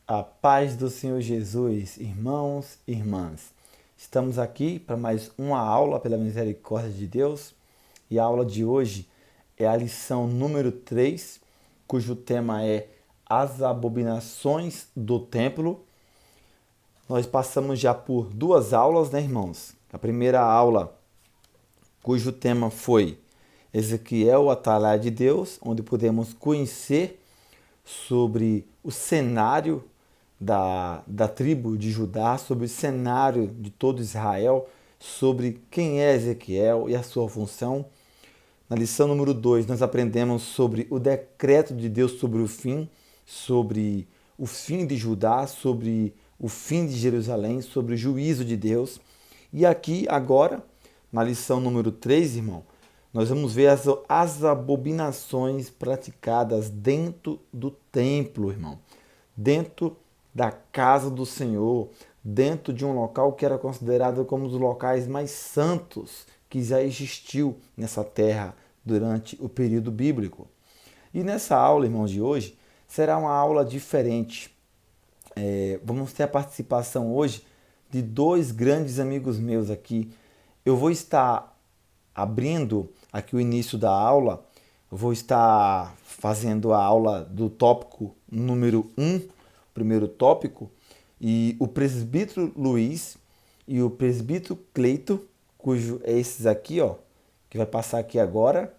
A paz do Senhor Jesus, irmãos e irmãs. Estamos aqui para mais uma aula pela misericórdia de Deus e a aula de hoje é a lição número 3, cujo tema é As Abominações do Templo. Nós passamos já por duas aulas, né, irmãos? A primeira aula, cujo tema foi Ezequiel, o Atalaia de Deus, onde podemos conhecer sobre o cenário da tribo de Judá, sobre o cenário de todo Israel, sobre quem é Ezequiel e a sua função. Na lição número 2, nós aprendemos sobre o decreto de Deus sobre o fim de Judá, sobre o fim de Jerusalém, sobre o juízo de Deus. E aqui, agora, na lição número 3, irmão, nós vamos ver as abominações praticadas dentro do templo, irmão. Dentro da casa do Senhor, dentro de um local que era considerado como um dos locais mais santos que já existiu nessa terra durante o período bíblico. E nessa aula, irmãos, de hoje, será uma aula diferente. Vamos ter a participação hoje de dois grandes amigos meus aqui. Eu vou estar abrindo aqui o início da aula, eu vou estar fazendo a aula do tópico número 1, primeiro tópico, e o presbítero Luiz e o presbítero Cleito, cujo é esses aqui, ó, que vai passar aqui agora,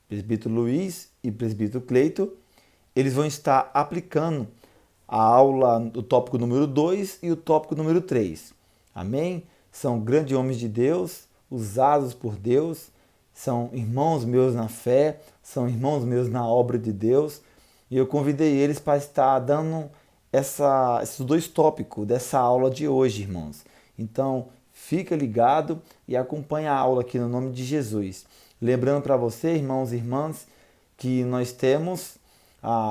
presbítero Luiz e presbítero Cleito, eles vão estar aplicando a aula do tópico número 2 e o tópico número 3. Amém? São grandes homens de Deus, usados por Deus, são irmãos meus na fé, são irmãos meus na obra de Deus, e eu convidei eles para estar dando esses dois tópicos dessa aula de hoje, irmãos. Então, fica ligado e acompanha a aula aqui no nome de Jesus. Lembrando para você, irmãos e irmãs, que nós temos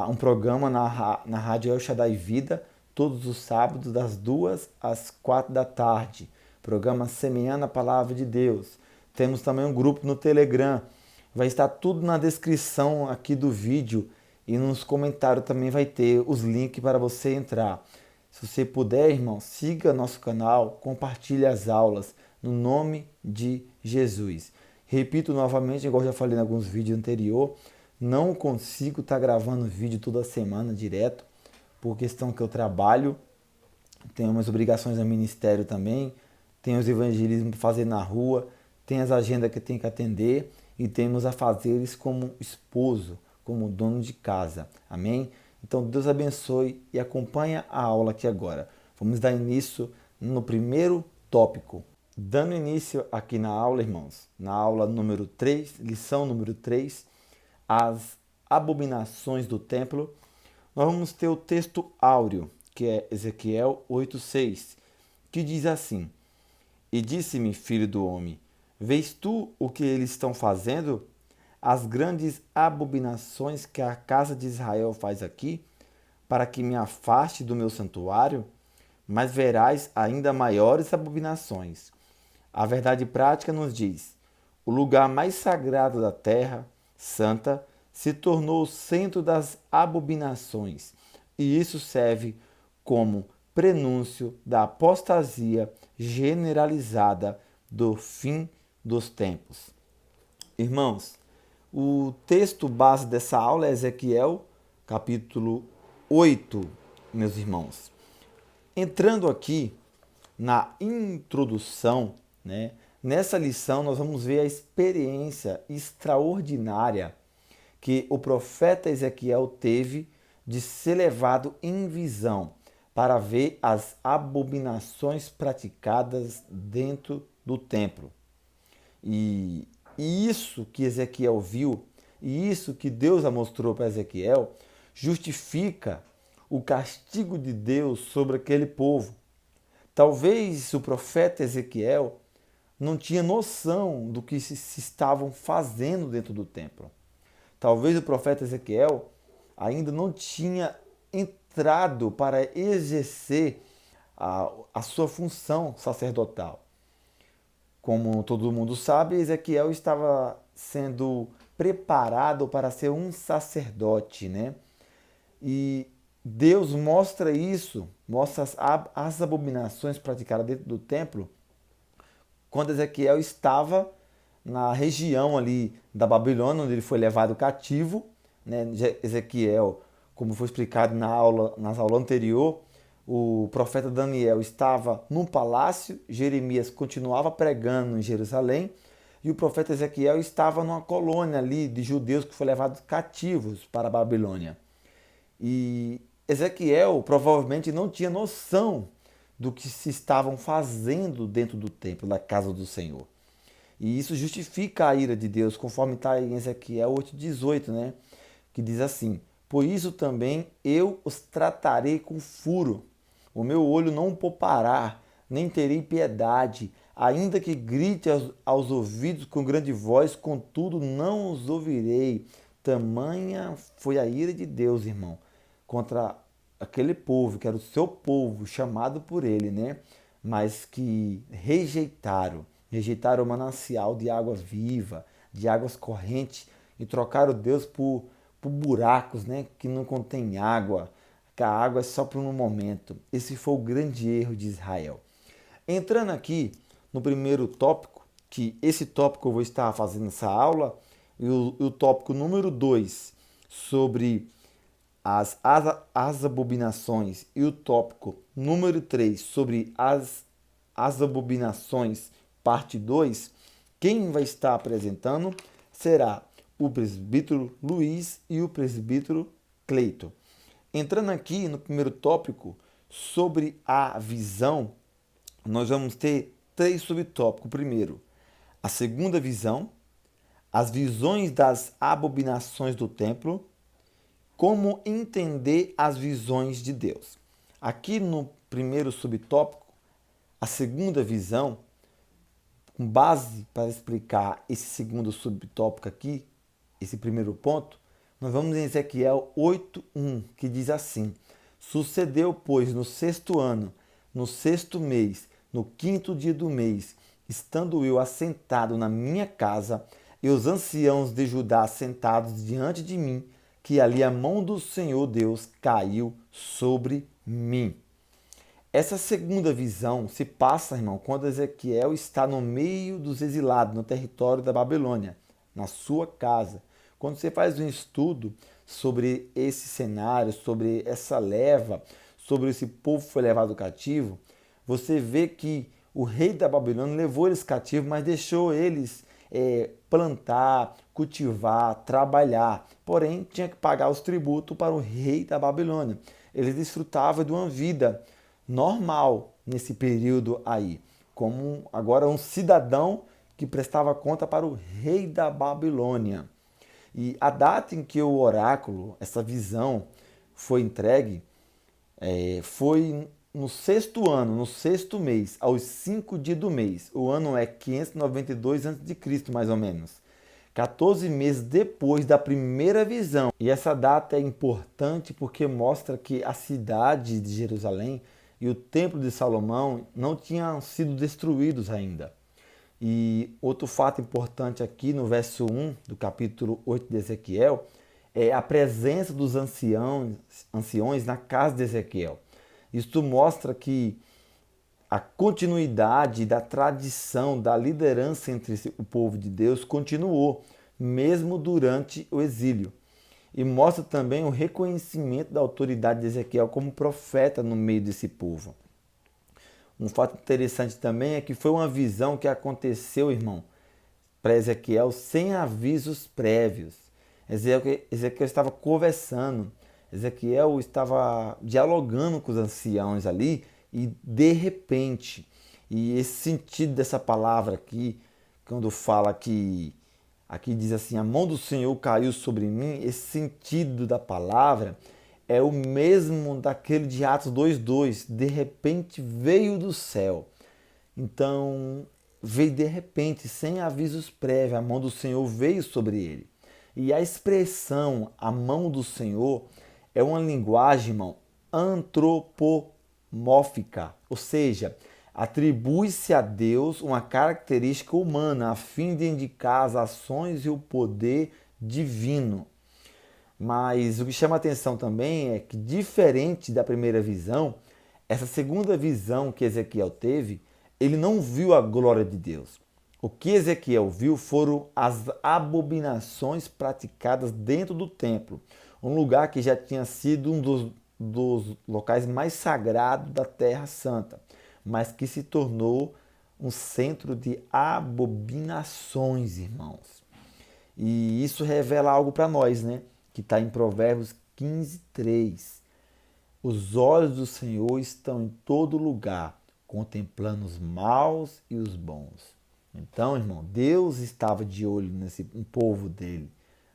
um programa na Rádio El Shaddai Vida, todos os sábados, das 2 às 4 da tarde. Programa Semeando a Palavra de Deus. Temos também um grupo no Telegram. Vai estar tudo na descrição aqui do vídeo e nos comentários também vai ter os links para você entrar. Se você puder, irmão, siga nosso canal, compartilhe as aulas no nome de Jesus. Repito novamente, igual já falei em alguns vídeos anteriores, não consigo estar gravando vídeo toda semana direto, por questão que eu trabalho, tenho umas obrigações no ministério também, tenho os evangelismos para fazer na rua, tem as agendas que tem que atender e temos afazeres como esposo, como dono de casa. Amém? Então Deus abençoe e acompanha a aula aqui agora. Vamos dar início no primeiro tópico. Dando início aqui na aula, irmãos, na aula número 3, lição número 3, as abominações do templo, nós vamos ter o texto áureo, que é Ezequiel 8:6, que diz assim: E disse-me, filho do homem, vês tu o que eles estão fazendo? As grandes abominações que a casa de Israel faz aqui, para que me afaste do meu santuário? Mas verás ainda maiores abominações. A verdade prática nos diz: o lugar mais sagrado da terra, santa, se tornou o centro das abominações, e isso serve como prenúncio da apostasia generalizada do fim dos tempos. Irmãos, o texto base dessa aula é Ezequiel, capítulo 8, meus irmãos. Entrando aqui na introdução, né, nessa lição nós vamos ver a experiência extraordinária que o profeta Ezequiel teve de ser levado em visão para ver as abominações praticadas dentro do templo. E isso que Ezequiel viu, e isso que Deus mostrou para Ezequiel, justifica o castigo de Deus sobre aquele povo. Talvez o profeta Ezequiel não tinha noção do que se estavam fazendo dentro do templo. Talvez o profeta Ezequiel ainda não tinha entrado para exercer a sua função sacerdotal. Como todo mundo sabe, Ezequiel estava sendo preparado para ser um sacerdote, né? E Deus mostra isso, mostra as abominações praticadas dentro do templo, quando Ezequiel estava na região ali da Babilônia, onde ele foi levado cativo, né? Ezequiel, como foi explicado nas aulas anteriores, o profeta Daniel estava num palácio, Jeremias continuava pregando em Jerusalém, e o profeta Ezequiel estava numa colônia ali de judeus que foram levados cativos para a Babilônia. E Ezequiel provavelmente não tinha noção do que se estavam fazendo dentro do templo, da casa do Senhor. E isso justifica a ira de Deus, conforme está em Ezequiel 8,18, né? Que diz assim: por isso também eu os tratarei com furo, o meu olho não poupará, nem terei piedade, ainda que grite aos ouvidos com grande voz, contudo não os ouvirei. Tamanha foi a ira de Deus, irmão, contra aquele povo, que era o seu povo, chamado por ele, né? Mas que rejeitaram o manancial de água viva, de águas correntes, e trocaram Deus por buracos, né? Que não contém água, que a água é só por um momento. Esse foi o grande erro de Israel. Entrando aqui no primeiro tópico, que esse tópico eu vou estar fazendo essa aula, e o tópico número 2, sobre as abominações, e o tópico número 3 sobre as abominações, parte 2, quem vai estar apresentando será o presbítero Luiz e o presbítero Cleito. Entrando aqui no primeiro tópico, sobre a visão, nós vamos ter 3 subtópicos. Primeiro, a segunda visão, as visões das abominações do templo, como entender as visões de Deus. Aqui no primeiro subtópico, a segunda visão, com base para explicar esse segundo subtópico aqui, esse primeiro ponto, nós vamos em Ezequiel 8:1, que diz assim: sucedeu, pois, no 6º ano, no 6º mês, no 5º dia do mês, estando eu assentado na minha casa, e os anciãos de Judá sentados diante de mim, que ali a mão do Senhor Deus caiu sobre mim. Essa segunda visão se passa, irmão, quando Ezequiel está no meio dos exilados, no território da Babilônia, na sua casa. Quando você faz um estudo sobre esse cenário, sobre essa leva, sobre esse povo que foi levado cativo, você vê que o rei da Babilônia levou eles cativos, mas deixou eles plantar, cultivar, trabalhar. Porém, tinha que pagar os tributos para o rei da Babilônia. Eles desfrutavam de uma vida normal nesse período aí, como agora um cidadão que prestava conta para o rei da Babilônia. E a data em que o oráculo, essa visão, foi entregue, foi no 6º ano, no 6º mês, aos 5 dias do mês. O ano é 592 a.C., mais ou menos. 14 meses depois da primeira visão. E essa data é importante porque mostra que a cidade de Jerusalém e o templo de Salomão não tinham sido destruídos ainda. E outro fato importante aqui no verso 1 do capítulo 8 de Ezequiel é a presença dos anciões na casa de Ezequiel. Isto mostra que a continuidade da tradição, da liderança entre o povo de Deus continuou, mesmo durante o exílio. E mostra também o reconhecimento da autoridade de Ezequiel como profeta no meio desse povo. Um fato interessante também é que foi uma visão que aconteceu, irmão, para Ezequiel sem avisos prévios. Ezequiel estava conversando, Ezequiel estava dialogando com os anciãos ali e de repente, e esse sentido dessa palavra aqui, quando fala que aqui diz assim, a mão do Senhor caiu sobre mim, esse sentido da palavra é o mesmo daquele de Atos 2:2, de repente veio do céu. Então, veio de repente, sem avisos prévios, a mão do Senhor veio sobre ele. E a expressão, a mão do Senhor, é uma linguagem, irmão, antropomórfica, ou seja, atribui-se a Deus uma característica humana a fim de indicar as ações e o poder divino. Mas o que chama a atenção também é que, diferente da primeira visão, essa segunda visão que Ezequiel teve, ele não viu a glória de Deus. O que Ezequiel viu foram as abominações praticadas dentro do templo, um lugar que já tinha sido um dos locais mais sagrados da Terra Santa, mas que se tornou um centro de abominações, irmãos. E isso revela algo para nós, né? Que está em Provérbios 15, 3. Os olhos do Senhor estão em todo lugar, contemplando os maus e os bons. Então, irmão, Deus estava de olho nesse povo dele,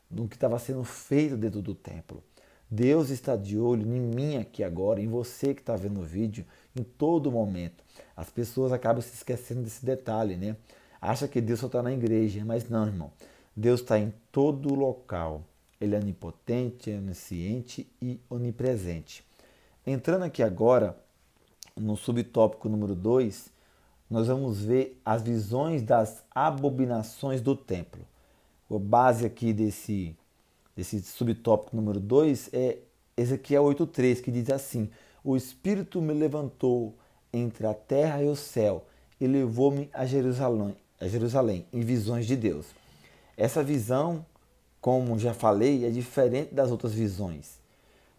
no que estava sendo feito dentro do templo. Deus está de olho em mim aqui agora, em você que está vendo o vídeo, em todo momento. As pessoas acabam se esquecendo desse detalhe, né? Acha que Deus só está na igreja, mas não, irmão. Deus está em todo local. Ele é onipotente, é onisciente e onipresente. Entrando aqui agora no subtópico número 2, nós vamos ver as visões das abominações do templo. A base aqui desse subtópico número 2 é Ezequiel 8,3, que diz assim: O Espírito me levantou entre a terra e o céu e levou-me a Jerusalém, em visões de Deus. Essa visão, como já falei, é diferente das outras visões.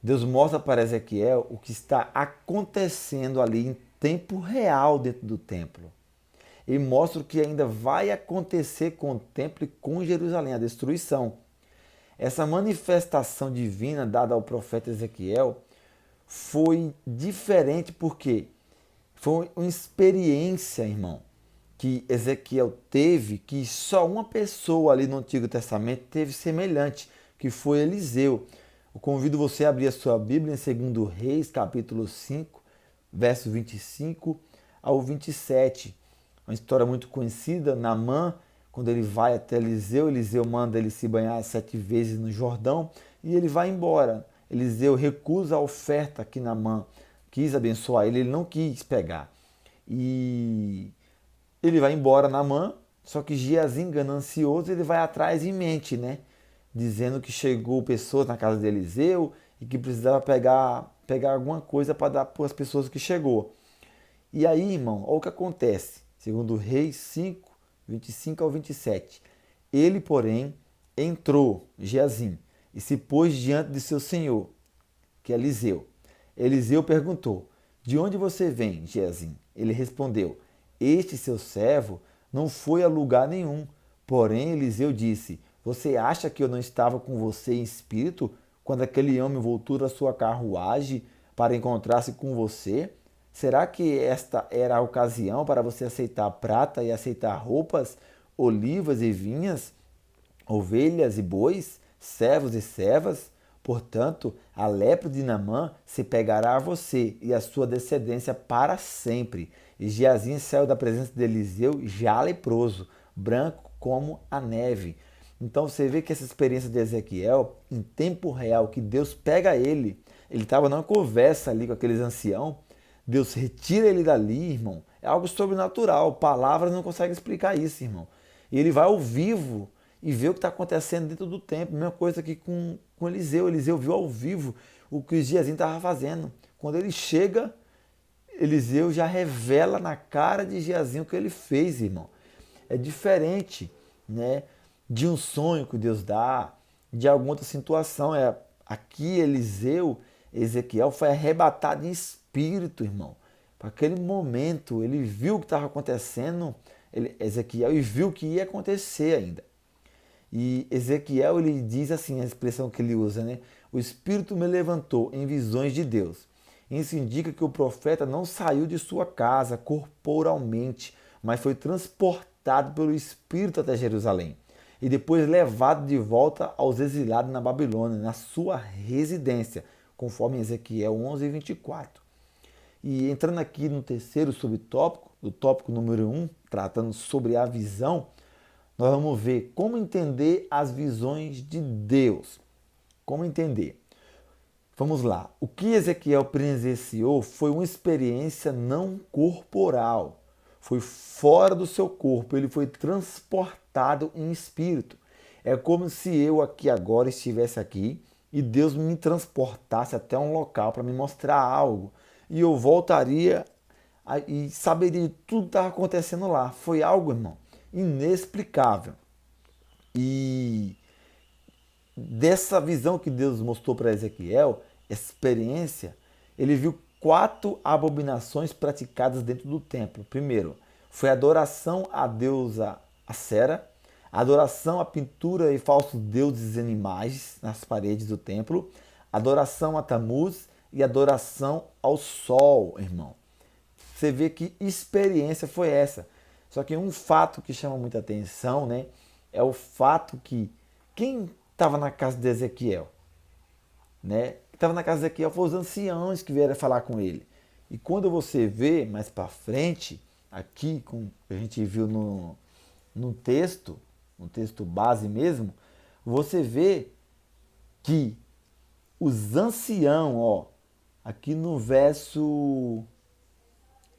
Deus mostra para Ezequiel o que está acontecendo ali em tempo real dentro do templo. Ele mostra o que ainda vai acontecer com o templo e com Jerusalém, a destruição. Essa manifestação divina dada ao profeta Ezequiel foi diferente porque foi uma experiência, irmão, que Ezequiel teve, que só uma pessoa ali no Antigo Testamento teve semelhante, que foi Eliseu. Eu convido você a abrir a sua Bíblia em 2 Reis, capítulo 5, verso 25 ao 27. Uma história muito conhecida. Naamã, quando ele vai até Eliseu, Eliseu manda ele se banhar 7 vezes no Jordão e ele vai embora. Eliseu recusa a oferta que Naamã quis abençoar ele não quis pegar. E ele vai embora, Naamã, só que Geazi, ganancioso, ele vai atrás em mente, né? Dizendo que chegou pessoas na casa de Eliseu e que precisava pegar alguma coisa para dar para as pessoas que chegou. E aí, irmão, olha o que acontece. Segundo Reis 5, 25 ao 27. Ele, porém, entrou, Geazi, e se pôs diante de seu senhor, que é Eliseu. Eliseu perguntou: De onde você vem, Geazi? Ele respondeu: Este seu servo não foi a lugar nenhum. Porém, Eliseu disse: Você acha que eu não estava com você em espírito quando aquele homem voltou da sua carruagem para encontrar-se com você? Será que esta era a ocasião para você aceitar prata e aceitar roupas, olivas e vinhas, ovelhas e bois, servos e servas? Portanto, a lepra de Naamã se pegará a você e a sua descendência para sempre. E Geazi saiu da presença de Eliseu já leproso, branco como a neve. Então você vê que essa experiência de Ezequiel, em tempo real, que Deus pega ele estava numa conversa ali com aqueles anciãos, Deus retira ele dali, irmão. É algo sobrenatural, palavras não conseguem explicar isso, irmão. E ele vai ao vivo e vê o que está acontecendo dentro do templo. Mesma coisa aqui com Eliseu. Eliseu viu ao vivo o que o Geazi estava fazendo. Quando ele chega, Eliseu já revela na cara de Geazi o que ele fez, irmão. É diferente, né, de um sonho que Deus dá, de alguma outra situação. Aqui Ezequiel foi arrebatado em espírito, irmão. Para aquele momento, ele viu o que estava acontecendo, Ezequiel, e viu o que ia acontecer ainda. E Ezequiel, ele diz assim, a expressão que ele usa, né? O Espírito me levantou em visões de Deus. Isso indica que o profeta não saiu de sua casa corporalmente, mas foi transportado pelo Espírito até Jerusalém e depois levado de volta aos exilados na Babilônia, na sua residência, conforme Ezequiel 11, 24. E entrando aqui no terceiro subtópico, do tópico número 1, tratando sobre a visão, nós vamos ver como entender as visões de Deus. Como entender? Vamos lá. O que Ezequiel presenciou foi uma experiência não corporal. Foi fora do seu corpo. Ele foi transportado em espírito. É como se eu aqui agora estivesse aqui e Deus me transportasse até um local para me mostrar algo. E eu voltaria e saberia de tudo que estava acontecendo lá. Foi algo, irmão, inexplicável. E dessa visão que Deus mostrou para Ezequiel, experiência, ele viu 4 abominações praticadas dentro do templo. Primeiro, foi a adoração à deusa Acera, a adoração à pintura e falsos deuses e animais nas paredes do templo, adoração a Tamuz e adoração ao sol, irmão. Você vê que experiência foi essa. Só que um fato que chama muita atenção, né, é o fato que quem estava na casa de Ezequiel, né? Que estava na casa de Ezequiel foram os anciãos que vieram falar com ele. E quando você vê mais para frente, aqui, com a gente viu no texto base mesmo, você vê que os anciãos, ó, aqui no verso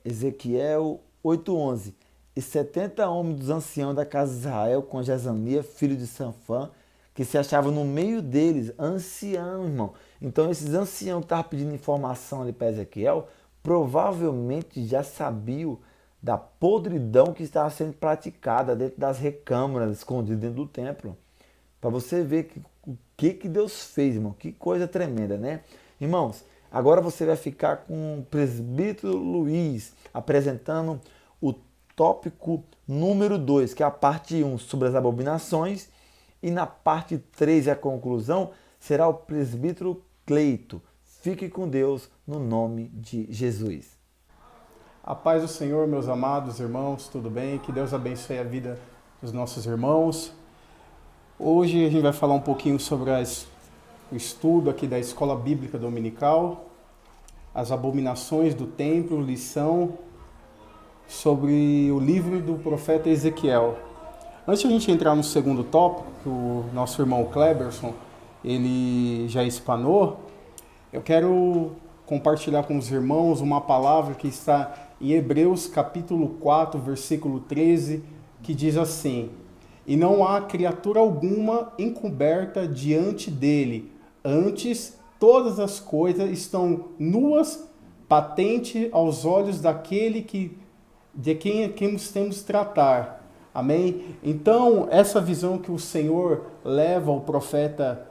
Ezequiel 8:11, e 70 homens dos anciãos da casa de Israel, com Jezania, filho de Safã, que se achava no meio deles, ancião, irmão. Então esses anciãos que estavam pedindo informação ali para Ezequiel, provavelmente já sabiam da podridão que estava sendo praticada dentro das recâmaras, escondidas dentro do templo. Para você ver o que Deus fez, irmão. Que coisa tremenda, né? Irmãos, agora você vai ficar com o presbítero Luiz apresentando o tópico número 2, que é a parte 1 sobre as abominações. E na parte 3, a conclusão, será o presbítero Cleito. Fique com Deus no nome de Jesus. A paz do Senhor, meus amados irmãos, tudo bem? Que Deus abençoe a vida dos nossos irmãos. Hoje a gente vai falar um pouquinho sobre o estudo aqui da Escola Bíblica Dominical, as abominações do templo, lição sobre o livro do profeta Ezequiel. Antes de a gente entrar no segundo tópico, que o nosso irmão Kleberson, ele já explanou, eu quero compartilhar com os irmãos uma palavra que está em Hebreus capítulo 4, versículo 13, que diz assim: e não há criatura alguma encoberta diante dele, antes todas as coisas estão nuas, patente aos olhos daquele de quem temos de tratar. Amém? Então, essa visão que o Senhor leva ao profeta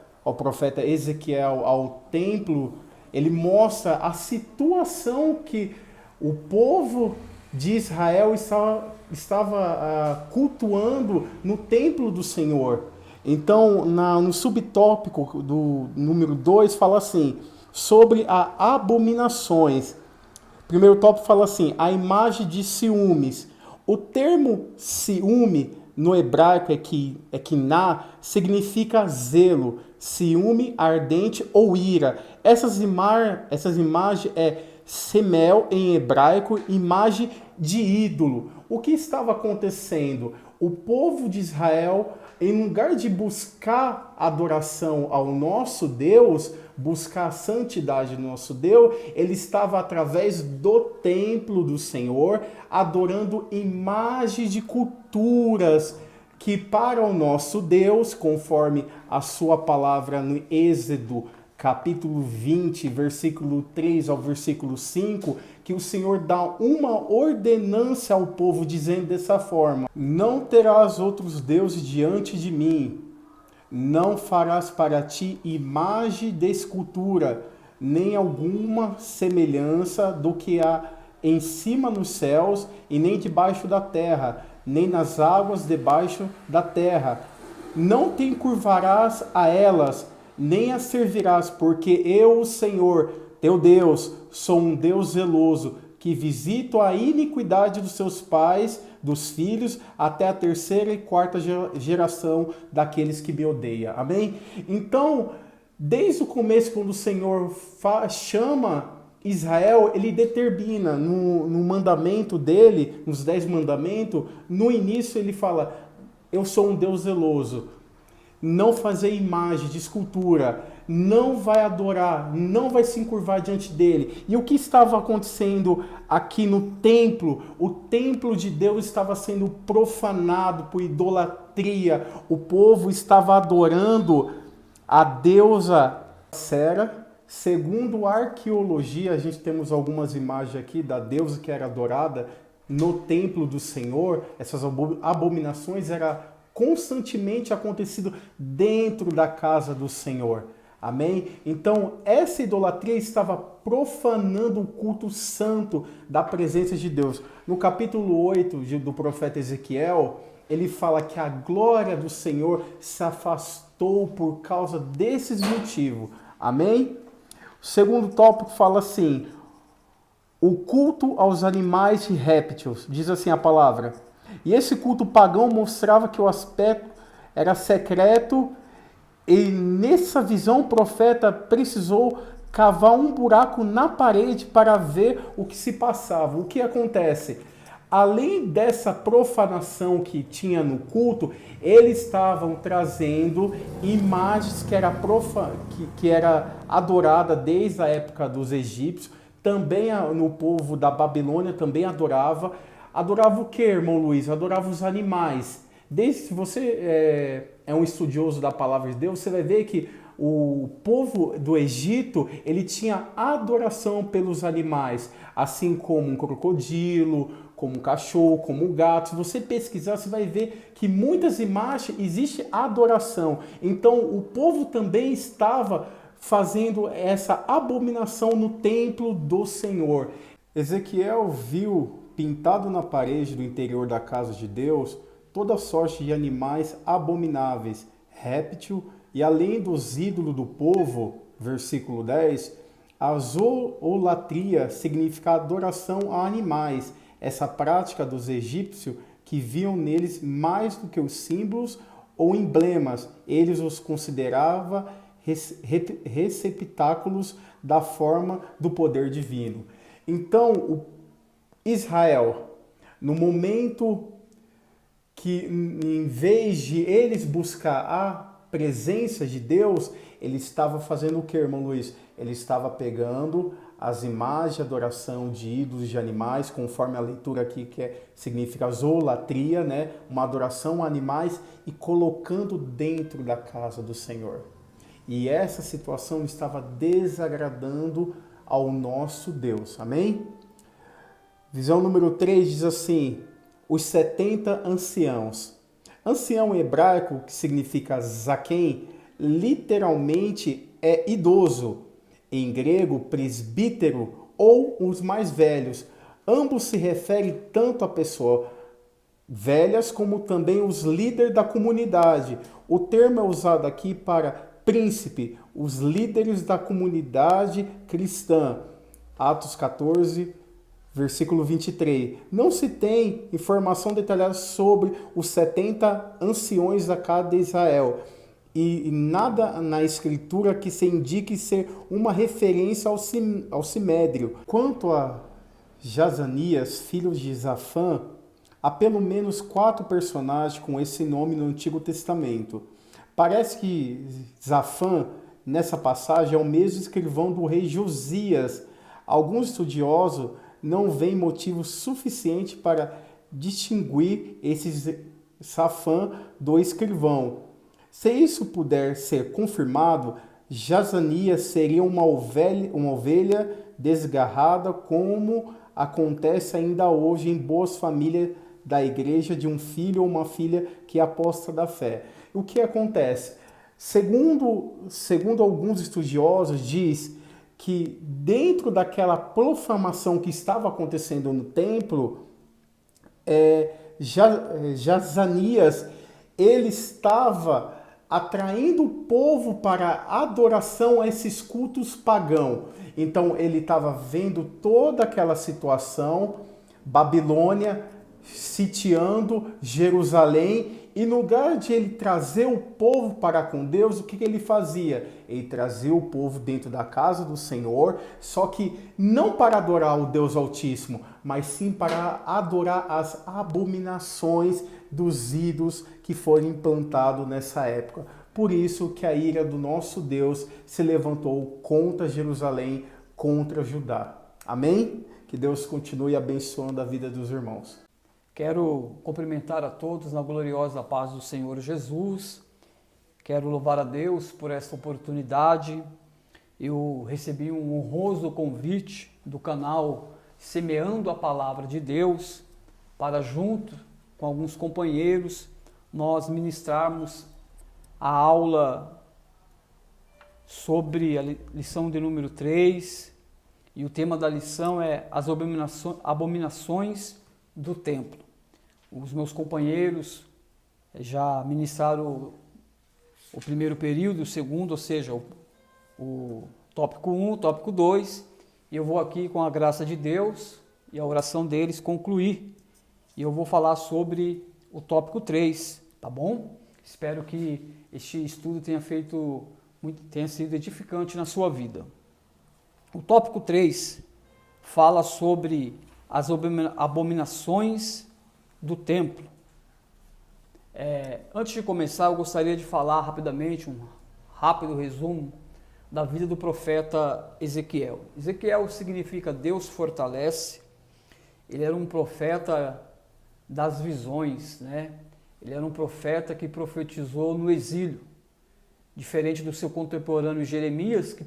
Ezequiel ao templo, ele mostra a situação que o povo de Israel estava cultuando no templo do Senhor. Então, no subtópico do número 2, fala assim, sobre as abominações. Primeiro tópico fala assim, a imagem de ciúmes. O termo ciúme no hebraico é quiná, significa zelo, ciúme ardente ou ira. Essas imagens é semel em hebraico, imagem de ídolo. O que estava acontecendo? O povo de Israel, em lugar de buscar adoração ao nosso Deus, buscar a santidade do nosso Deus, ele estava através do templo do Senhor, adorando imagens de culturas que para o nosso Deus, conforme a sua palavra no Êxodo, capítulo 20, versículo 3 ao versículo 5, que o Senhor dá uma ordenança ao povo, dizendo dessa forma: não terás outros deuses diante de mim, não farás para ti imagem de escultura, nem alguma semelhança do que há em cima nos céus, e nem debaixo da terra, nem nas águas debaixo da terra. Não te encurvarás a elas, nem as servirás, porque eu, o Senhor, teu Deus, sou um Deus zeloso, que visito a iniquidade dos seus pais, dos filhos, até a terceira e quarta geração daqueles que me odeiam. Amém? Então, desde o começo, quando o Senhor chama Israel, ele determina no mandamento dele, nos 10 mandamentos, no início ele fala: eu sou um Deus zeloso. Não fazer imagem de escultura, não vai adorar, não vai se encurvar diante dele. E o que estava acontecendo aqui no templo? O templo de Deus estava sendo profanado por idolatria. O povo estava adorando a deusa Sera. Segundo a arqueologia, a gente temos algumas imagens aqui da deusa que era adorada no templo do Senhor. Essas abominações eram constantemente acontecido dentro da casa do Senhor. Amém? Então, essa idolatria estava profanando o culto santo da presença de Deus. No capítulo 8 do profeta Ezequiel, ele fala que a glória do Senhor se afastou por causa desses motivos. Amém? O segundo tópico fala assim: o culto aos animais e répteis. Diz assim a palavra: e esse culto pagão mostrava que o aspecto era secreto, e nessa visão o profeta precisou cavar um buraco na parede para ver o que se passava. O que acontece? Além dessa profanação que tinha no culto, eles estavam trazendo imagens que era adorada desde a época dos egípcios, também no povo da Babilônia também adorava. Adorava o que, irmão Luiz? Adorava os animais. Se você é um estudioso da palavra de Deus, você vai ver que o povo do Egito, ele tinha adoração pelos animais, assim como um crocodilo, como um cachorro, como um gato. Se você pesquisar, você vai ver que muitas imagens existe adoração. Então, o povo também estava fazendo essa abominação no templo do Senhor. Ezequiel viu pintado na parede do interior da casa de Deus toda sorte de animais abomináveis, réptil, e além dos ídolos do povo, versículo 10, a zoolatria significa adoração a animais. Essa prática dos egípcios que viam neles mais do que os símbolos ou emblemas, eles os consideravam receptáculos da forma do poder divino. Então, Israel, no momento que, em vez de eles buscar a presença de Deus, ele estava fazendo o que, irmão Luiz? Ele estava pegando as imagens de adoração de ídolos de animais, conforme a leitura aqui significa zoolatria, né? Uma adoração a animais, e colocando dentro da casa do Senhor. E essa situação estava desagradando ao nosso Deus. Amém? Visão número 3 diz assim: os 70 anciãos. Ancião em hebraico, que significa zaquém, literalmente é idoso. Em grego, presbítero ou os mais velhos. Ambos se referem tanto a pessoas velhas como também os líderes da comunidade. O termo é usado aqui para príncipe, os líderes da comunidade cristã. Atos 14, versículo 23. Não se tem informação detalhada sobre os 70 anciões da casa de Israel. E nada na escritura que se indique ser uma referência ao simédrio. Quanto a Jazanias, filho de Zafã, há pelo menos 4 personagens com esse nome no Antigo Testamento. Parece que Zafã, nessa passagem, é o mesmo escrivão do rei Josias. Alguns estudiosos não veem motivo suficiente para distinguir esse Zafã do escrivão. Se isso puder ser confirmado, Jazanias seria uma ovelha desgarrada, como acontece ainda hoje em boas famílias da igreja, de um filho ou uma filha que é aposta da fé. O que acontece? Segundo alguns estudiosos, diz que dentro daquela profanação que estava acontecendo no templo, Jazanias, ele estava atraindo o povo para adoração a esses cultos pagãos. Então ele estava vendo toda aquela situação, Babilônia sitiando Jerusalém, e no lugar de ele trazer o povo para com Deus, o que ele fazia? Ele trazia o povo dentro da casa do Senhor, só que não para adorar o Deus Altíssimo, mas sim para adorar as abominações dos ídolos que foram implantados nessa época. Por isso que a ira do nosso Deus se levantou contra Jerusalém, contra Judá. Amém? Que Deus continue abençoando a vida dos irmãos. Quero cumprimentar a todos na gloriosa paz do Senhor Jesus. Quero louvar a Deus por esta oportunidade eu recebi um honroso convite do canal Semeando a Palavra de Deus para, junto com alguns companheiros, nós ministrarmos a aula sobre a lição de número 3, e o tema da lição é as abominações do templo. Os meus companheiros já ministraram o primeiro período, o segundo, ou seja, o tópico 1, o tópico 2, e eu vou aqui, com a graça de Deus e a oração deles, concluir. E eu vou falar sobre o tópico 3, tá bom? Espero que este estudo tenha sido edificante na sua vida. O tópico 3 fala sobre as abominações do templo. Antes de começar, eu gostaria de falar rapidamente, um rápido resumo da vida do profeta Ezequiel. Ezequiel significa Deus fortalece. Ele era um profeta das visões, né? Ele era um profeta que profetizou no exílio, diferente do seu contemporâneo Jeremias, que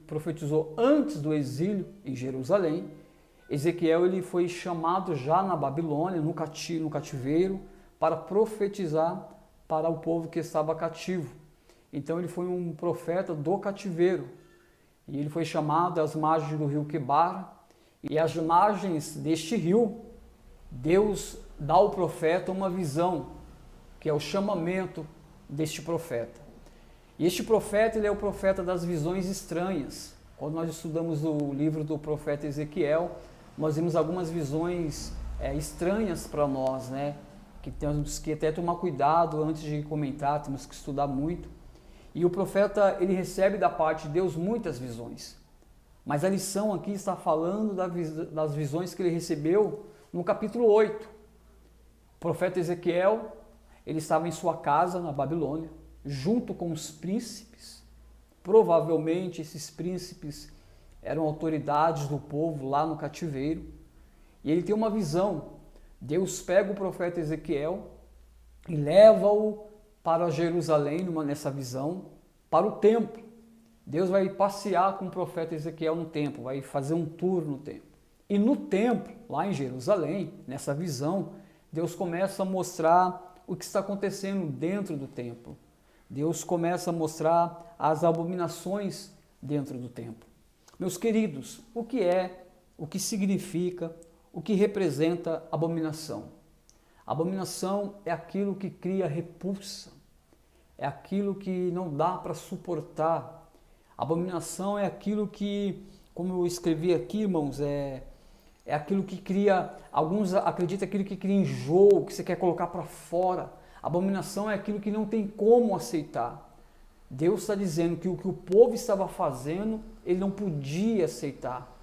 profetizou antes do exílio em Jerusalém. Ezequiel ele foi chamado já na Babilônia, no cativeiro, para profetizar para o povo que estava cativo. Então ele foi um profeta do cativeiro, e ele foi chamado às margens do rio Quebar, e às margens deste rio, Deus dá ao profeta uma visão, que é o chamamento deste profeta. E este profeta, ele é o profeta das visões estranhas. Quando nós estudamos o livro do profeta Ezequiel, nós vimos algumas visões estranhas para nós, né? Que temos que até tomar cuidado antes de comentar, temos que estudar muito. E o profeta, ele recebe da parte de Deus muitas visões. Mas a lição aqui está falando das visões que ele recebeu no capítulo 8. O profeta Ezequiel, ele estava em sua casa na Babilônia, junto com os príncipes. Provavelmente esses príncipes eram autoridades do povo lá no cativeiro. E ele tem uma visão. Deus pega o profeta Ezequiel e leva-o para Jerusalém, nessa visão, para o templo. Deus vai passear com o profeta Ezequiel no templo, vai fazer um tour no templo. E no templo, lá em Jerusalém, nessa visão, Deus começa a mostrar o que está acontecendo dentro do templo. Deus começa a mostrar as abominações dentro do templo. Meus queridos, o que significa, o que representa abominação? Abominação é aquilo que cria repulsa, é aquilo que não dá para suportar. Abominação é aquilo que, como eu escrevi aqui, irmãos, é aquilo que cria, alguns acreditam aquilo que cria enjoo, que você quer colocar para fora. Abominação é aquilo que não tem como aceitar. Deus está dizendo que o que o povo estava fazendo, ele não podia aceitar.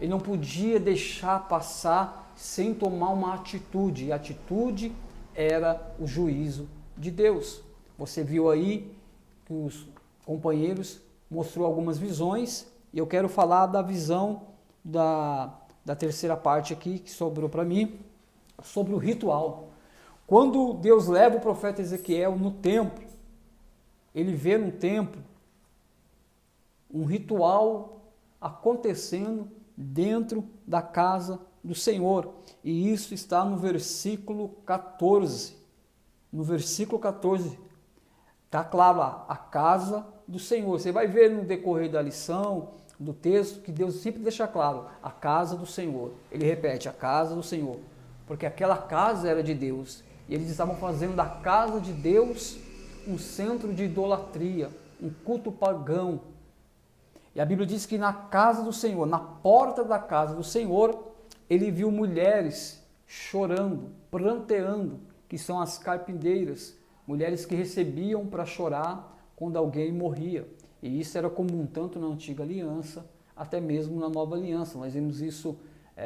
Ele não podia deixar passar sem tomar uma atitude. E a atitude era o juízo de Deus. Você viu aí que os companheiros mostrou algumas visões, e eu quero falar da visão da terceira parte aqui, que sobrou para mim, sobre o ritual. Quando Deus leva o profeta Ezequiel no templo, ele vê no templo um ritual acontecendo dentro da casa do Senhor. E isso está no versículo 14. No versículo 14, está claro lá, a casa do Senhor. Você vai ver no decorrer da lição, do texto, que Deus sempre deixa claro, a casa do Senhor. Ele repete, a casa do Senhor, porque aquela casa era de Deus. E eles estavam fazendo da casa de Deus um centro de idolatria, um culto pagão. E a Bíblia diz que na casa do Senhor, na porta da casa do Senhor, ele viu mulheres chorando, pranteando, que são as carpinteiras, mulheres que recebiam para chorar quando alguém morria. E isso era comum tanto na Antiga Aliança, até mesmo na Nova Aliança. Nós vemos isso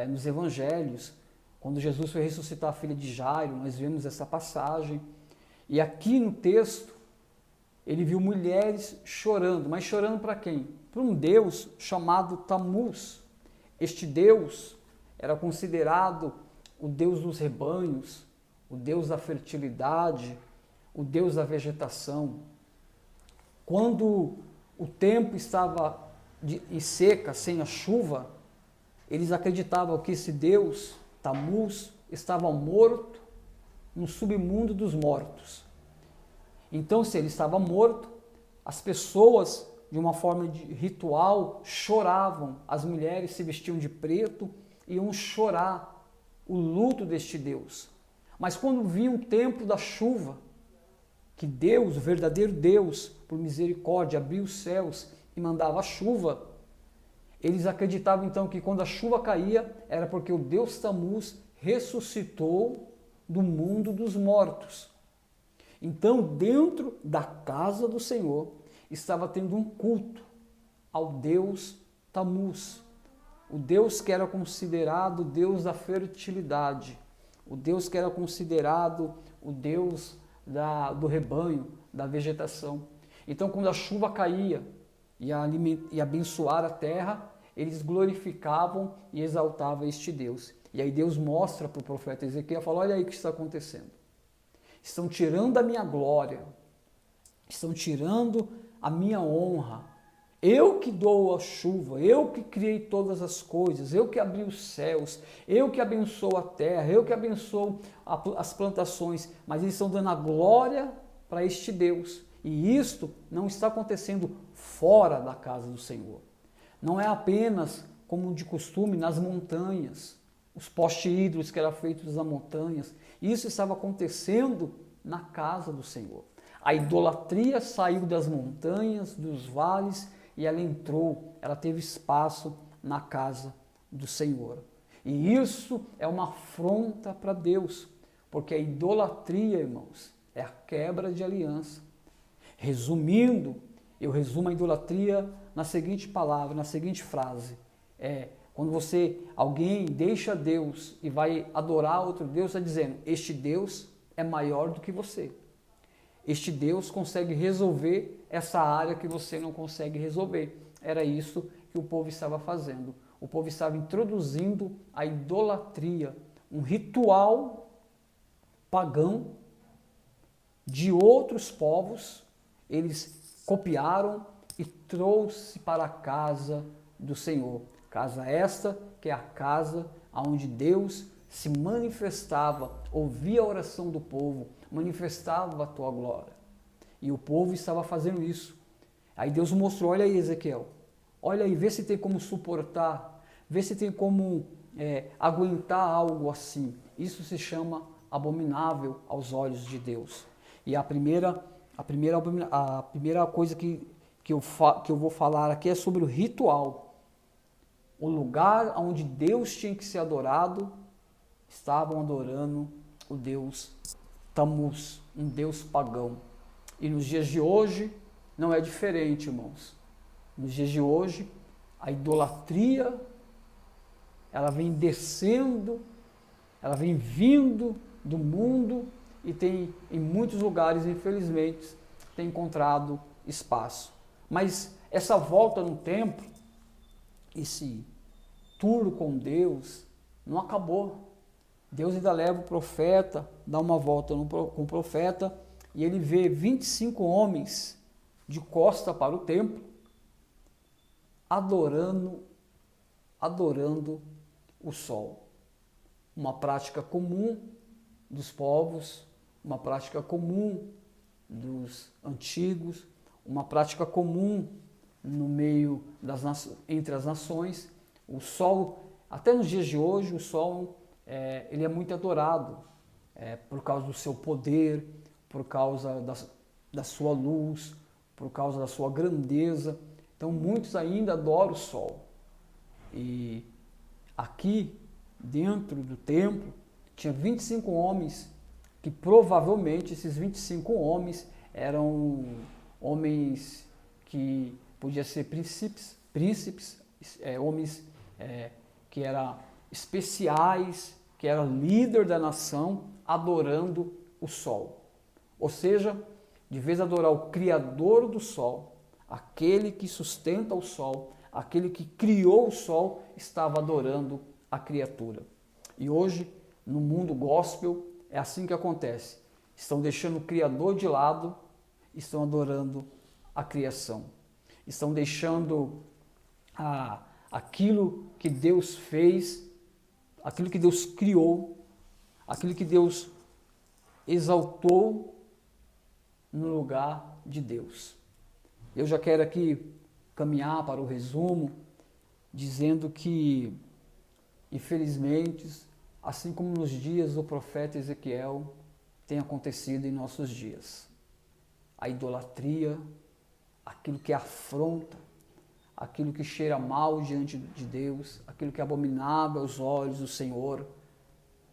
nos Evangelhos. Quando Jesus foi ressuscitar a filha de Jairo, nós vemos essa passagem. E aqui no texto, ele viu mulheres chorando. Mas chorando para quem? Para um Deus chamado Tamuz. Este Deus era considerado o Deus dos rebanhos, o Deus da fertilidade, o Deus da vegetação. Quando o tempo estava e seca, sem a chuva, eles acreditavam que esse Deus, Tammuz, estava morto no submundo dos mortos. Então, se ele estava morto, as pessoas, de uma forma de ritual, choravam. As mulheres se vestiam de preto e iam chorar o luto deste Deus. Mas quando vinha o tempo da chuva, que Deus, o verdadeiro Deus, por misericórdia, abria os céus e mandava a chuva, eles acreditavam então que quando a chuva caía, era porque o Deus Tammuz ressuscitou do mundo dos mortos. Então, dentro da casa do Senhor, estava tendo um culto ao Deus Tammuz, o Deus que era considerado o Deus da fertilidade, o Deus que era considerado o Deus do rebanho, da vegetação. Então, quando a chuva caía e abençoar a terra, eles glorificavam e exaltavam este Deus. E aí Deus mostra para o profeta Ezequiel, fala, olha aí o que está acontecendo. Estão tirando a minha glória, estão tirando a minha honra. Eu que dou a chuva, eu que criei todas as coisas, eu que abri os céus, eu que abençoo a terra, eu que abençoo as plantações, mas eles estão dando a glória para este Deus. E isto não está acontecendo fora da casa do Senhor. Não é apenas, como de costume, nas montanhas, os postes ídolos que eram feitos nas montanhas. Isso estava acontecendo na casa do Senhor. A idolatria saiu das montanhas, dos vales, e ela entrou, ela teve espaço na casa do Senhor. E isso é uma afronta para Deus, porque a idolatria, irmãos, é a quebra de aliança. Resumindo, eu resumo a idolatria na seguinte palavra, na seguinte frase: quando alguém deixa Deus e vai adorar outro Deus, está dizendo, este Deus é maior do que você. Este Deus consegue resolver essa área que você não consegue resolver. Era isso que o povo estava fazendo. O povo estava introduzindo a idolatria, um ritual pagão de outros povos. Eles copiaram e trouxe para a casa do Senhor. Casa esta que é a casa onde Deus se manifestava, ouvia a oração do povo, manifestava a tua glória. E o povo estava fazendo isso. Aí Deus mostrou, olha aí Ezequiel, olha aí, vê se tem como suportar, vê se tem como aguentar algo assim. Isso se chama abominável aos olhos de Deus. E a primeira coisa que eu vou falar aqui é sobre o ritual. O lugar onde Deus tinha que ser adorado, estavam adorando o Deus Tammuz, um Deus pagão. E nos dias de hoje não é diferente, irmãos. Nos dias de hoje, a idolatria, ela vem descendo, ela vem vindo do mundo e tem, em muitos lugares, infelizmente, tem encontrado espaço. Mas essa volta no templo, esse tour com Deus, não acabou. Deus ainda leva o profeta, dá uma volta com o profeta, e ele vê 25 homens de costa para o templo, adorando o sol. Uma prática comum dos povos, uma prática comum dos antigos, uma prática comum no meio entre as nações. O sol, até nos dias de hoje, o sol ele é muito adorado por causa do seu poder, por causa da sua luz, por causa da sua grandeza. Então muitos ainda adoram o sol. E aqui dentro do templo tinha 25 homens, que provavelmente esses 25 homens eram homens que podiam ser príncipes, homens que eram especiais, que eram líder da nação, adorando o sol. Ou seja, de vez adorar o Criador do sol, aquele que sustenta o sol, aquele que criou o sol, estava adorando a criatura. E hoje, no mundo gospel, é assim que acontece. Estão deixando o Criador de lado, estão adorando a criação. Estão deixando aquilo que Deus fez, aquilo que Deus criou, aquilo que Deus exaltou no lugar de Deus. Eu já quero aqui caminhar para o resumo, dizendo que, infelizmente, assim como nos dias do profeta Ezequiel, tem acontecido em nossos dias. A idolatria, aquilo que afronta, aquilo que cheira mal diante de Deus, aquilo que é abominável aos olhos do Senhor,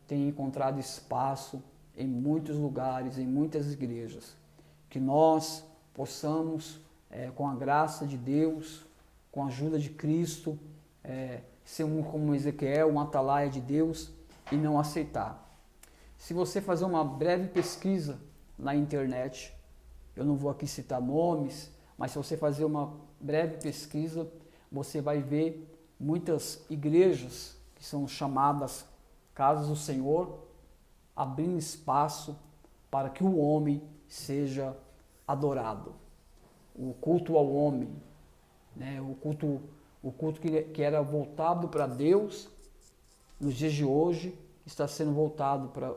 tem encontrado espaço em muitos lugares, em muitas igrejas. Que nós possamos, com a graça de Deus, com a ajuda de Cristo, ser como Ezequiel, um atalaia de Deus e não aceitar. Se você fazer uma breve pesquisa na internet, eu não vou aqui citar nomes, mas se você fazer uma breve pesquisa, você vai ver muitas igrejas que são chamadas Casas do Senhor, abrindo espaço para que o homem seja adorado. O culto ao homem, né? O culto que era voltado para Deus, nos dias de hoje, está sendo voltado para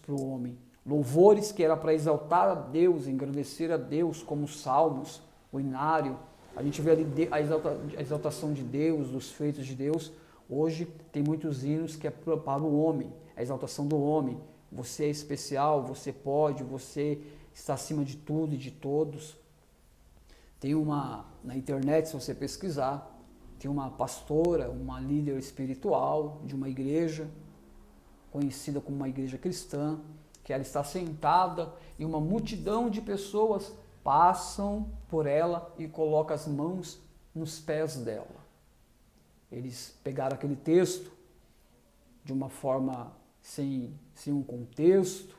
o homem. Louvores que era para exaltar a Deus, engrandecer a Deus, como os salmos, o inário. A gente vê ali a exaltação de Deus, dos feitos de Deus. Hoje tem muitos hinos que é para o homem, a exaltação do homem. Você é especial, você pode, você está acima de tudo e de todos. Tem na internet, se você pesquisar, tem uma pastora, uma líder espiritual de uma igreja, conhecida como uma igreja cristã, que ela está sentada e uma multidão de pessoas passam por ela e colocam as mãos nos pés dela. Eles pegaram aquele texto de uma forma sem um contexto,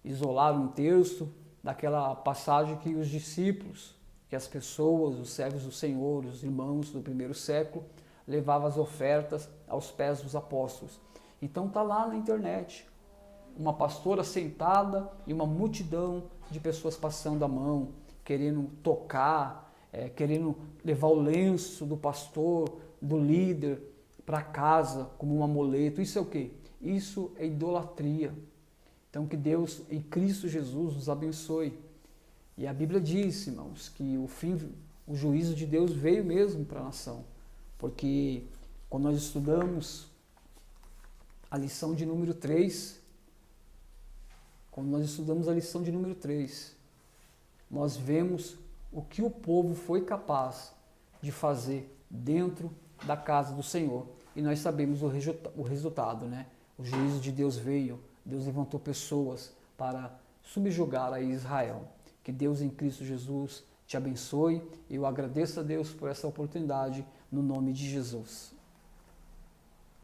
isolaram um texto daquela passagem que os discípulos, que as pessoas, os servos do Senhor, os irmãos do primeiro século, levavam as ofertas aos pés dos apóstolos. Então está lá na internet, uma pastora sentada e uma multidão de pessoas passando a mão, querendo tocar, querendo levar o lenço do pastor, do líder, para casa como um amuleto. Isso é o quê? Isso é idolatria. Então que Deus, em Cristo Jesus, nos abençoe. E a Bíblia diz, irmãos, que o juízo de Deus veio mesmo para a nação. Porque quando nós estudamos a lição de número 3, nós vemos o que o povo foi capaz de fazer dentro da casa do Senhor. E nós sabemos o resultado, né? O juízo de Deus veio, Deus levantou pessoas para subjugar a Israel. Que Deus em Cristo Jesus te abençoe. Eu agradeço a Deus por essa oportunidade, no nome de Jesus.